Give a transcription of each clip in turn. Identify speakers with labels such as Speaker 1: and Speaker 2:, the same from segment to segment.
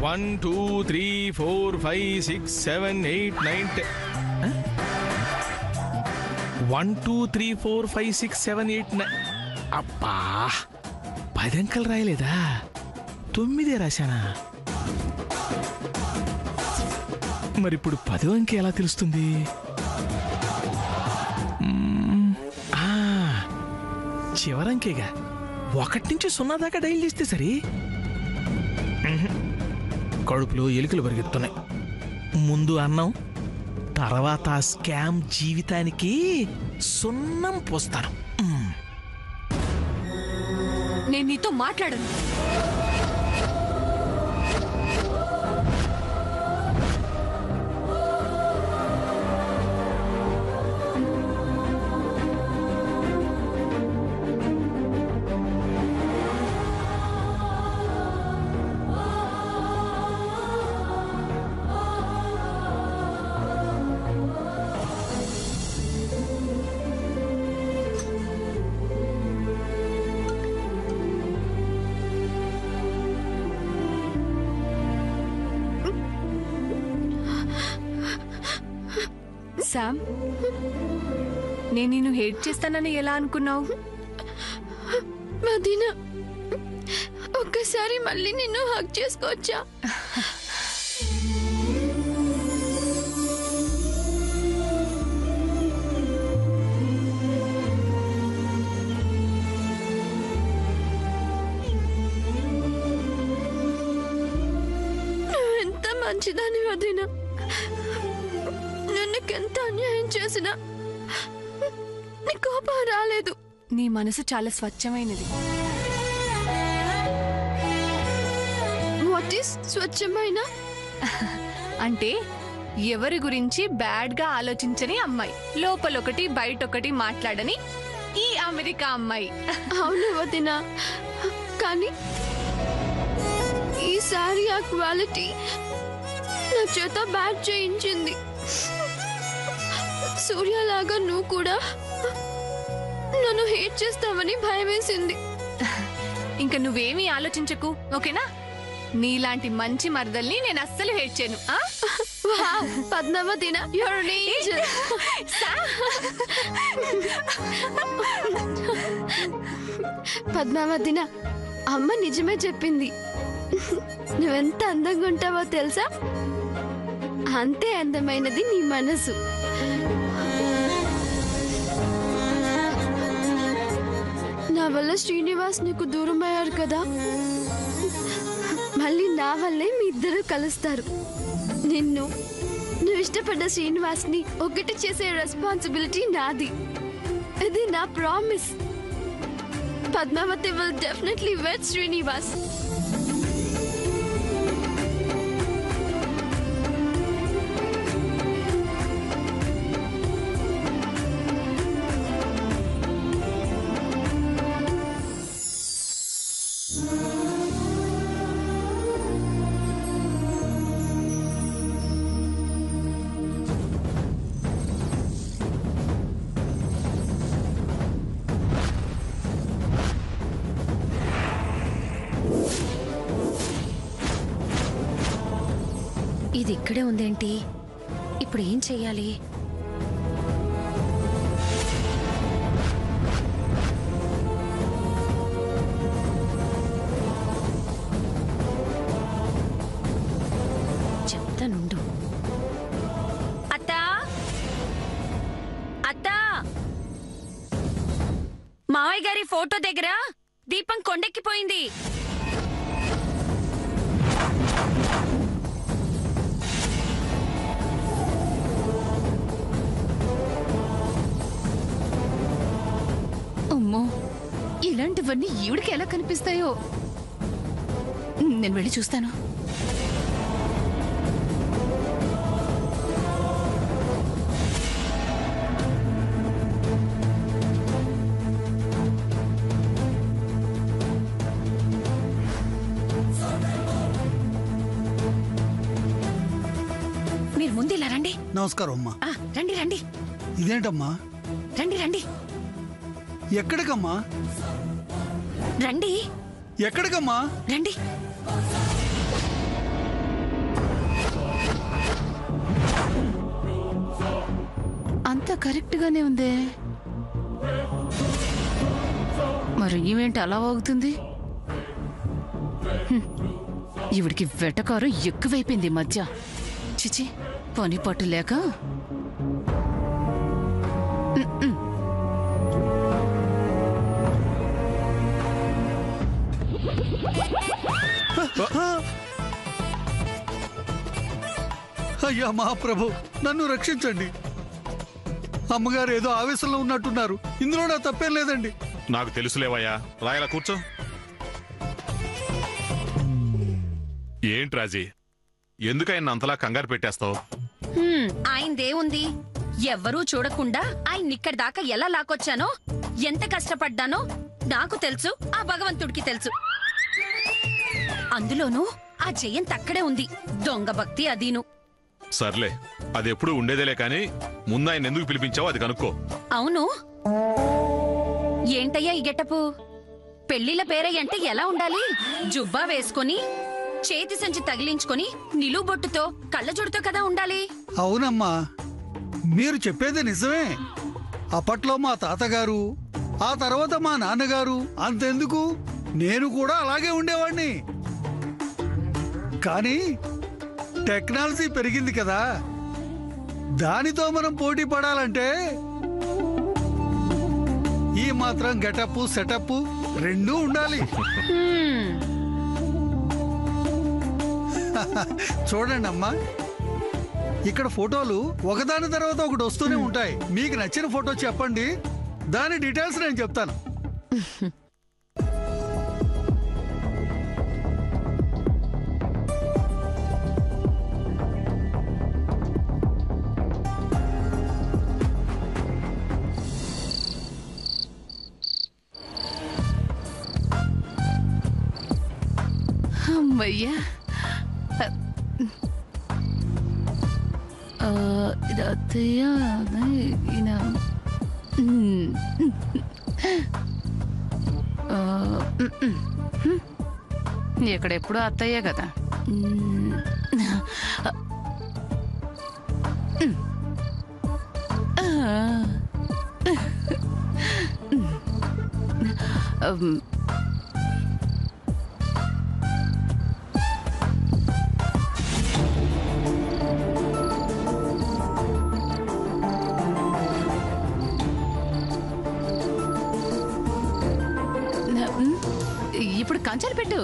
Speaker 1: 1 2 3 4 5 6 7 8 9 10 1 2 3 4 5 6 7 8 9 అబ్బా 10 అంకెలు రాయలేదా 9 రాశానా మరి ఇప్పుడు 10వ అంకె ఎలా తెలుస్తుంది చివరంకేగా 1 నుంచి 0 దాకా డైల్ చేస్తే సరే కడుపులో ఎలుకలు పరిగెత్తున్నాయి ముందు అన్నం తర్వాత స్కామ్ జీవితానికి సున్నం పోస్తాను
Speaker 2: నేను నీతో మాట్లాడను శామ్ నేను నిన్ను హేట్ చేస్తానని ఎలా అనుకున్నావు
Speaker 3: మదీనా ఒక్కసారి మళ్ళీ నిన్ను హగ్ చేసుకోవచ్చా నువ్వెంత మంచిదాని మదీనా ఎంత అన్యాయం చేసినా నీ కోపం రాలేదు
Speaker 2: నీ మనసు చాలా స్వచ్ఛమైనది
Speaker 3: వాట్ ఈస్ స్వచ్ఛమైన
Speaker 2: అంటే ఎవరి గురించి బ్యాడ్ గా ఆలోచించని అమ్మాయి లోపలొకటి బయటొకటి మాట్లాడని ఈ అమెరికా అమ్మాయి
Speaker 3: అవును వదినా కానీ ఈసారి ఆ క్వాలిటీ నా చేత బ్యాడ్ చేయించింది సూర్యలాగా నువ్వు కూడా నన్ను హేట్ చేస్తావని భయం వేసింది
Speaker 2: ఇంకా నువ్వేమీ ఆలోచించకు ఓకేనా నీలాంటి మంచి మరదల్ని నేను అస్సలు హేట్ చేయను
Speaker 3: పద్మావతిన పద్మావతిన అమ్మ నిజమే చెప్పింది నువ్వెంత అందంగా ఉంటావో తెలుసా అంతే అందమైనది నీ మనసు నా వల్ల శ్రీనివాస్ నీకు దూరం అయ్యారు కదా మళ్ళీ నా వల్లే మీ ఇద్దరు కలుస్తారు నువ్వు ఇష్టపడ్డ శ్రీనివాస్ ని ఒకటి చేసే రెస్పాన్సిబిలిటీ నాది ఇది నా ప్రామిస్ పద్మావతి విల్ డెఫినెట్లీ వెడ్ శ్రీనివాస్
Speaker 4: ఇది ఇక్కడే ఉందేంటి ఇప్పుడు ఏం చెయ్యాలి చెప్తానుండు
Speaker 5: అత్తా అత్తా మావయ్య గారి ఫోటో దగ్గర దీపం కొండెక్కిపోయింది
Speaker 2: అమ్మో ఇలాంటివన్నీ ఈవిడికి ఎలా కనిపిస్తాయో నేను వెళ్ళి చూస్తాను మీరు ముందు ఇలా రండి
Speaker 6: నమస్కారం అమ్మా
Speaker 2: రండి రండి
Speaker 6: ఇదేంటమ్మా
Speaker 2: రండి రండి
Speaker 6: ఎక్కడికమ్మా
Speaker 2: రండి
Speaker 6: ఎక్కడికమ్మా
Speaker 2: రండి
Speaker 7: కరెక్ట్ గానే ఉందే. మరి ఈవేంటి అలా వాగుతుంది? ఈవిడికి వెటకారం ఎక్కువైపోయింది ఈ మధ్య. చిచి, పని పట్టు లేక.
Speaker 6: అయ్యా మహాప్రభు, నన్ను రక్షించండి. అమ్మగారు ఏదో ఆవేశంలో ఉన్నట్టున్నారు. ఇందులో నా తప్పేం లేదండి.
Speaker 8: నాకు తెలుసులేవయ్యా. రాయలా కూర్చో. ఏంటి రాజీ, ఎందుకైనా అంతలా కంగారు పెట్టేస్తావు?
Speaker 5: ఆయనదేముంది, ఎవ్వరూ చూడకుండా ఆయన్నిక్కడి దాకా ఎలా లాకొచ్చానో, ఎంత కష్టపడ్డానో నాకు తెలుసు, ఆ భగవంతుడికి తెలుసు. అందులోనూ ఆ జయంత్ అక్కడే ఉంది. దొంగ భక్తి అదీను.
Speaker 8: సర్లే, అది ఎప్పుడు ఉండేదేలే కాని ముందు ఆయన ఎందుకు పిలిపించావో అది కనుక్కో.
Speaker 5: అవును, ఏంటయ్యా ఈ గెటపు? పెళ్లిళ్ళ పేరయ్యంటే ఎలా ఉండాలి? జుబ్బా వేసుకొని, చేతి సంచి తగిలించుకొని, నిలువుబొట్టుతో, కళ్ళజోడుతో కదా ఉండాలి.
Speaker 6: అవునమ్మా, మీరు చెప్పేది నిజమే. అప్పట్లో మా తాతగారు, ఆ తర్వాత మా నాన్నగారు, అంతెందుకు నేను కూడా అలాగే ఉండేవాణ్ణి. కానీ టెక్నాలజీ పెరిగింది కదా, దానితో మనం పోటీ పడాలంటే ఈ మాత్రం గెటప్ సెటప్ రెండూ ఉండాలి. చూడండి అమ్మా, ఇక్కడ ఫోటోలు ఒకదాని తర్వాత ఒకటి వస్తూనే ఉంటాయి. మీకు నచ్చిన ఫోటో చెప్పండి, దాని డీటెయిల్స్ నేను చెప్తాను.
Speaker 7: అమ్మయ్యా, ఇది అత్తయ్య, ఈయన ఎక్కడెప్పుడు అత్తయ్యే కదా. ఇప్పుడు కంచాలు పెట్టు.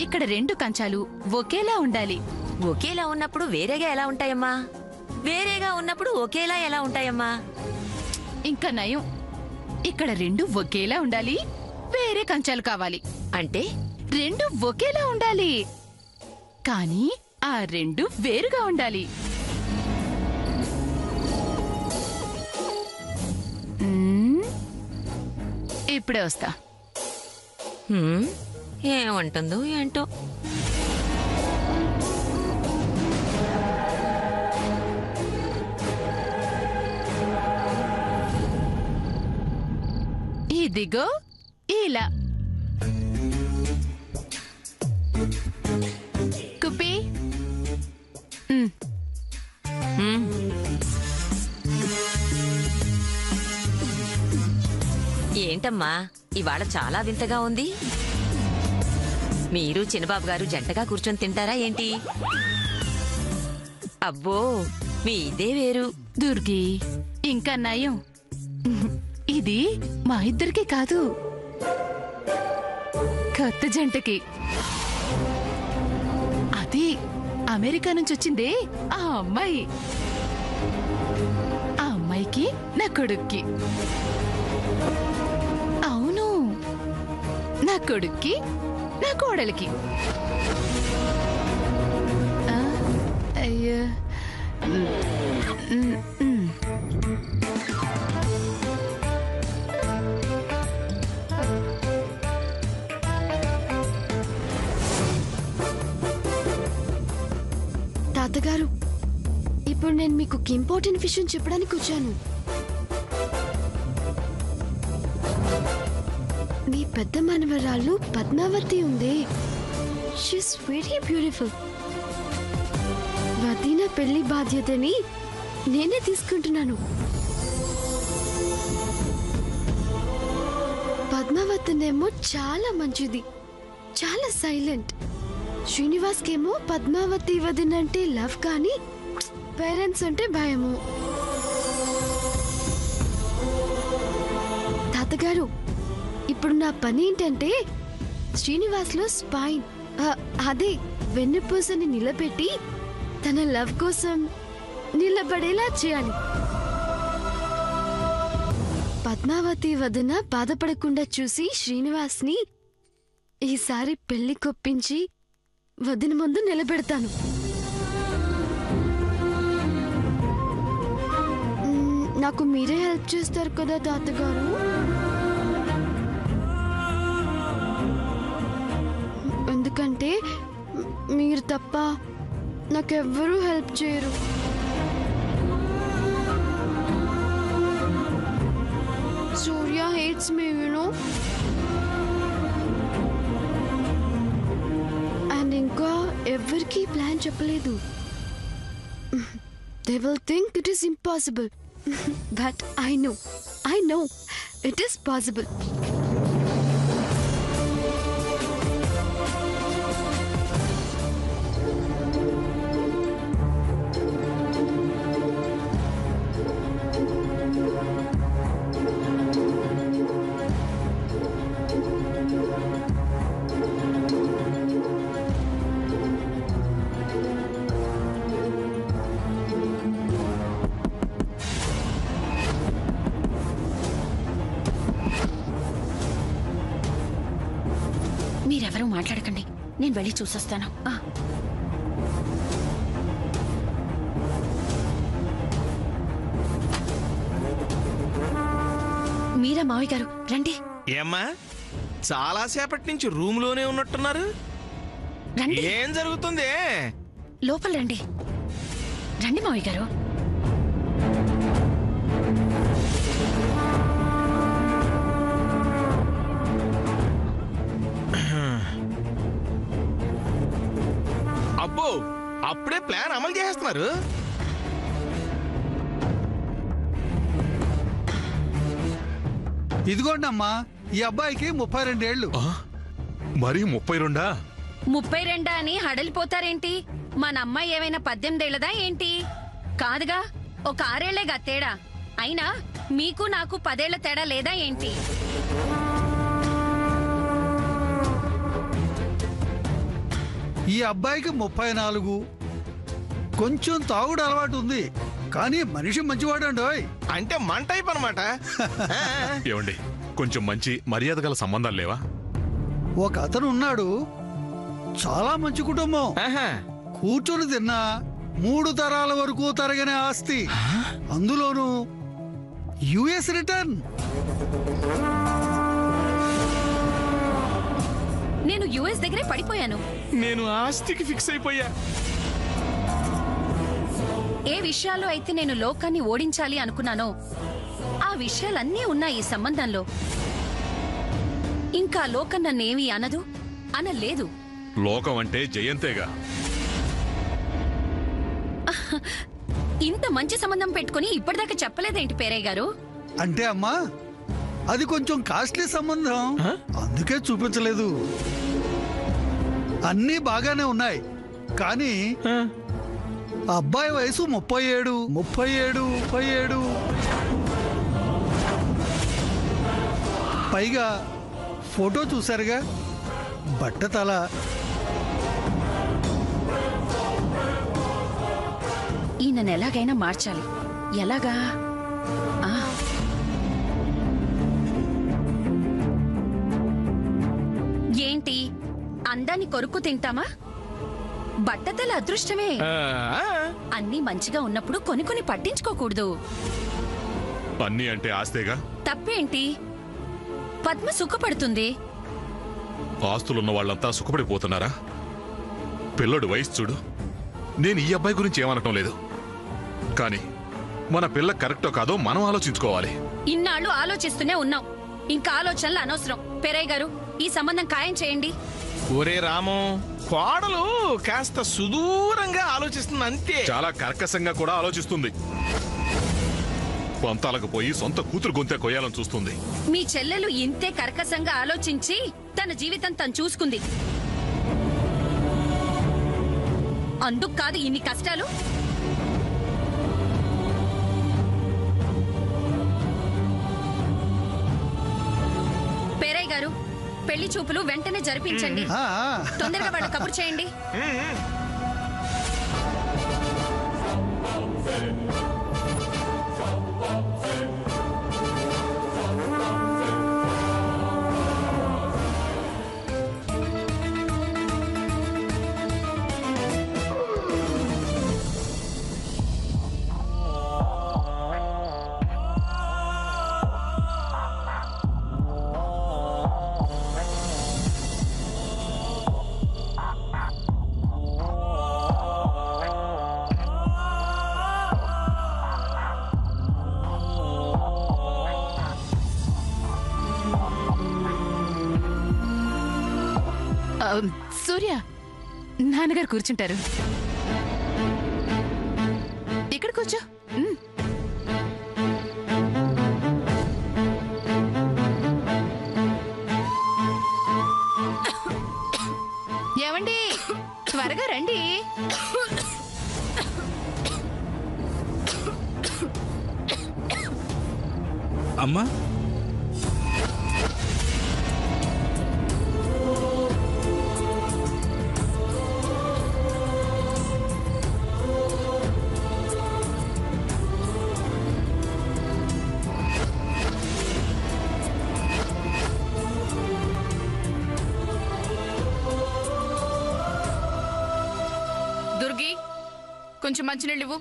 Speaker 7: ఇక్కడ 2 కంచాలు ఒకేలా ఉండాలి.
Speaker 9: ఒకేలా ఉన్నప్పుడు వేరేగా ఎలా ఉంటాయమ్మా? వేరేగా ఉన్నప్పుడు ఒకేలా ఎలా ఉంటాయమ్మా?
Speaker 7: ఇంకా నయం, ఇక్కడ 2 ఒకేలా ఉండాలి, వేరే కంచాలు కావాలి.
Speaker 9: అంటే
Speaker 7: 2 ఒకేలా ఉండాలి, కానీ ఆ 2 వేరుగా ఉండాలి. ఇప్పుడే వస్తా.
Speaker 9: ఏమంటుందో ఏంటో.
Speaker 7: ఇదిగో ఇలా. కుప్పి,
Speaker 9: ఏంటమ్మా ఇవాళ చాలా వింతగా ఉంది? మీరు చిన్నబాబు గారు జంటగా కూర్చొని తింటారా ఏంటి? అబ్బో, మీ ఇదే వేరు.
Speaker 7: దుర్గి, ఇంకా నయం, ఇది మా ఇద్దరికి కాదు, కొత్త జంటకి. అది అమెరికా నుంచి వచ్చిందే ఆ అమ్మాయి. ఆ అమ్మాయికి నా కొడుక్కి. అవును, నా కొడుక్కి నా కోడలికి. అయ్యో,
Speaker 3: తాతగారు, ఇప్పుడు నేను మీకు ఒక ఇంపార్టెంట్ విషయం చెప్పడానికి వచ్చాను. మీ పెద్ద మనవరాళ్ళు పద్మావతి ఉంది. She's very beautiful. వదిన పెళ్లి బాధ్యతని నేనే తీసుకుంటున్నాను. పద్మావతినేమో చాలా మంచిది, చాలా సైలెంట్. శ్రీనివాస్కేమో పద్మావతి వదినంటే లవ్, కానీ పేరెంట్స్ అంటే భయము. తాతగారు, ఇప్పుడు నా పని ఏంటంటే శ్రీనివాస్లో స్పైన్, అదే వెన్నుపూసని నిలబెట్టి తన లవ్ కోసం నిలబడేలా చేయాలి. పద్మావతి వదన బాధపడకుండా చూసి శ్రీనివాస్ని ఈసారి పెళ్లి కొప్పించి వదిన ముందు నిలబెడతాను. నాకు మీరే హెల్ప్ చేస్తారు కదా తాతగారు? ఎందుకంటే మీరు తప్ప నాకెవ్వరూ హెల్ప్ చేయరు. సూర్య hates me, you know. And ఇంకా ఎవరికి ప్లాన్ చెప్పలేదు. They will think it is impossible. But I know it is possible.
Speaker 5: మీరెవరూ మాట్లాడకండి, నేను వెళ్ళి చూసొస్తాను. మీరా మావయ్య గారు, రండి.
Speaker 1: ఏమ్మా, చాలా సేపటి నుంచి రూమ్ లోనే ఉన్నట్టున్నారు.
Speaker 5: రండి.
Speaker 1: ఏం జరుగుతుంది?
Speaker 5: లోపల రండి. రండి మావయ్య గారు.
Speaker 1: అబ్బో, అప్పుడే ప్లాన్ అమలు చేస్తున్నారు.
Speaker 6: ఇదిగోండి అమ్మా, ఈ అబ్బాయికి 32 ఏళ్ళు.
Speaker 8: మరి 32?
Speaker 5: 32 అని హడలిపోతారేంటి? మన అమ్మాయి ఏమైనా 18 ఏళ్లదా ఏంటి? కాదుగా, ఒక 6 ఏళ్లేగా తేడా. అయినా మీకు నాకు 10 ఏళ్ల తేడా లేదా ఏంటి?
Speaker 6: ఈ అబ్బాయికి 34. కొంచెం తాగుడు అలవాటు ఉంది, కానీ మనిషి మంచివాడండోయ్.
Speaker 1: అంటే మన టైప్ అనమాట.
Speaker 8: ఏమండి, కొంచెం మంచి మర్యాద గల సంబంధాలు లేవా?
Speaker 6: ఒక అతను ఉన్నాడు, చాలా మంచి కుటుంబం. కూర్చొని తిన్నా 3 తరాల వరకు తరగని ఆస్తి, అందులోనూ యుఎస్ రిటర్న్.
Speaker 5: నేను యుఎస్ దగ్గరే పడిపోయాను.
Speaker 1: నేను ఆస్తికి ఫిక్స్ అయిపోయా.
Speaker 5: ఏ విషయాల్లో అయితే నేను లోకాన్ని ఓడించాలి అనుకున్నానో ఆ విషయాలన్నీ ఉన్నాయి ఈ సంబంధంలో. ఇంకా లోకం నన్నేమీ అనదు, అనలేదు.
Speaker 8: లోకం అంటే జయంతేగా.
Speaker 5: ఇంత మంచి సంబంధం పెట్టుకుని ఇప్పటిదాకా చెప్పలేదేంటి పేరయ్య గారు?
Speaker 6: అంటే అమ్మా, అది కొంచెం కాస్ట్లీ సంబంధం, అందుకే చూపించలేదు. అన్నీ బాగానే ఉన్నాయి, కానీ అబ్బాయి వయసు 37. పైగా ఫోటో చూసారుగా, బట్టతల.
Speaker 5: ఈయనను ఎలాగైనా మార్చాలి. ఎలాగా? ఏంటి, అందాన్ని కొరుక్కు తింటామా? బట్టతల అదృష్టమే. అన్నీ మంచిగా ఉన్నప్పుడు కొని పట్టించుకోకూడదు.
Speaker 8: అన్నీ అంటే ఆస్తేగా.
Speaker 5: తప్పేంటి? పద్మ సుఖపడుతుంది.
Speaker 8: ఆస్తులున్న వాళ్ళంతా సుఖపడిపోతున్నారా? పిల్లడు వయసు చూడు. నేను ఈ అబ్బాయి గురించి ఏమనటం లేదు, కానీ మన పిల్ల కరెక్టో కాదో మనం ఆలోచించుకోవాలి.
Speaker 5: ఇన్నాళ్ళు ఆలోచిస్తూనే ఉన్నాం, ఇంకా ఆలోచనలు అనవసరం. పేరయ్య గారు, ఈ సంబంధం ఖాయం చేయండి.
Speaker 1: ఒరే రాము, కోడలు కాస్త సుదూరంగా ఆలోచిస్తుంది అంతే.
Speaker 8: చాలా కర్కశంగా కూడా ఆలోచిస్తుంది. పంతాలకు పోయి సొంత కూతురు గొంతే కొయ్యాలని చూస్తుంది.
Speaker 5: మీ చెల్లెలు ఇంతే కర్కశంగా ఆలోచించి తన జీవితం తను చూసుకుంది. అందుకు కాదు ఇన్ని కష్టాలు. పేరయ్య గారు, పెళ్లి చూపులు వెంటనే జరిపించండి. తొందరగా వాళ్ళ కబురు చేయండి.
Speaker 7: సూర్య, నాన్నగారు కూర్చుంటారు. ఇక్కడ కూర్చో. ఏమండి, త్వరగా రండి.
Speaker 1: అమ్మా,
Speaker 7: దుర్గి, కొంచెం మంచినీళ్ళు ఇవ్వు.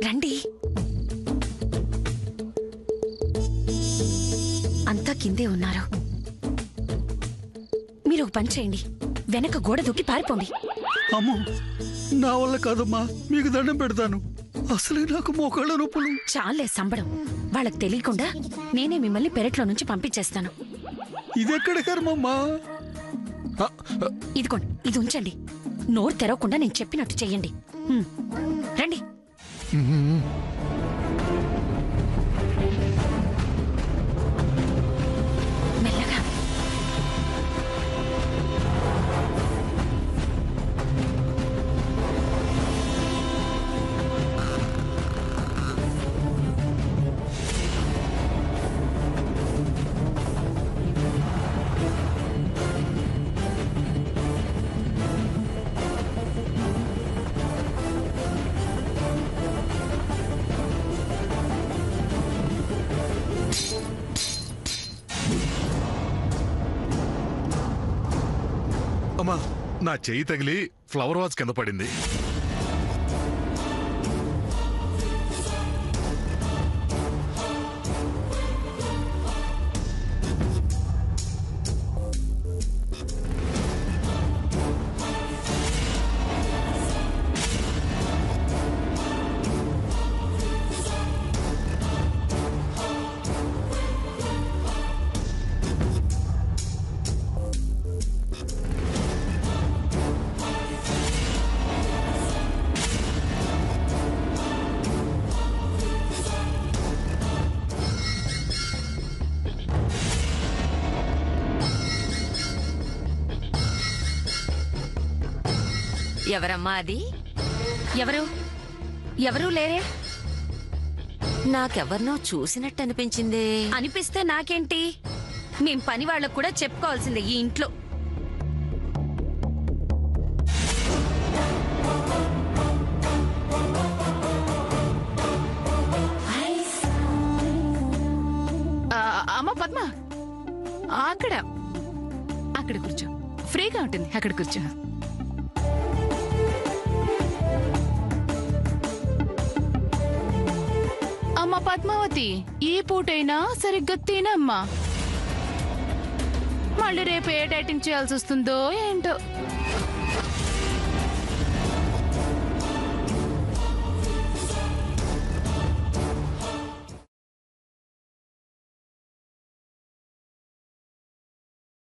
Speaker 5: రండి. అంతా కిందే ఉన్నారు. మీరు ఒక పని చేయండి, వెనక గోడ దూకి పారిపోండి.
Speaker 6: అమ్మో, నా వల్ల కాదమ్మా, మీకు దండం పెడతాను. అసలే నాకు మోకాళ్ళ నొప్పులు.
Speaker 5: చాలే సంబడం. వాళ్ళకి తెలియకుండా నేనే మిమ్మల్ని పెరట్లో నుంచి పంపించేస్తాను.
Speaker 6: ఇదెక్కడ కర్మమ్మా?
Speaker 5: ఇదిగోండి, ఇది ఉంచండి. నోరు తెరవకుండా నేను చెప్పినట్టు చెయ్యండి. రండి. మెల్లగా.
Speaker 8: అమ్మా, నా చెయ్యి తగిలి ఫ్లవర్ వాజ్ కింద పడింది.
Speaker 9: ఎవరమ్మా అది?
Speaker 5: ఎవరు? ఎవరూ లేరే.
Speaker 9: నాకెవర్నో చూసినట్టు అనిపించింది.
Speaker 5: అనిపిస్తే నాకేంటి? మేం పని వాళ్ళకు కూడా చెప్పుకోవాల్సిందే ఈ ఇంట్లో.
Speaker 7: అక్కడ అక్కడ కూర్చో, ఫ్రీగా ఉంటుంది, అక్కడ కూర్చో. అమ్మా పద్మావతి, ఈ పూటైనా సరిగ్గా తినమ్మా. మళ్ళీ రేపు ఏ డైటింగ్ చేయాల్సి వస్తుందో ఏంటో.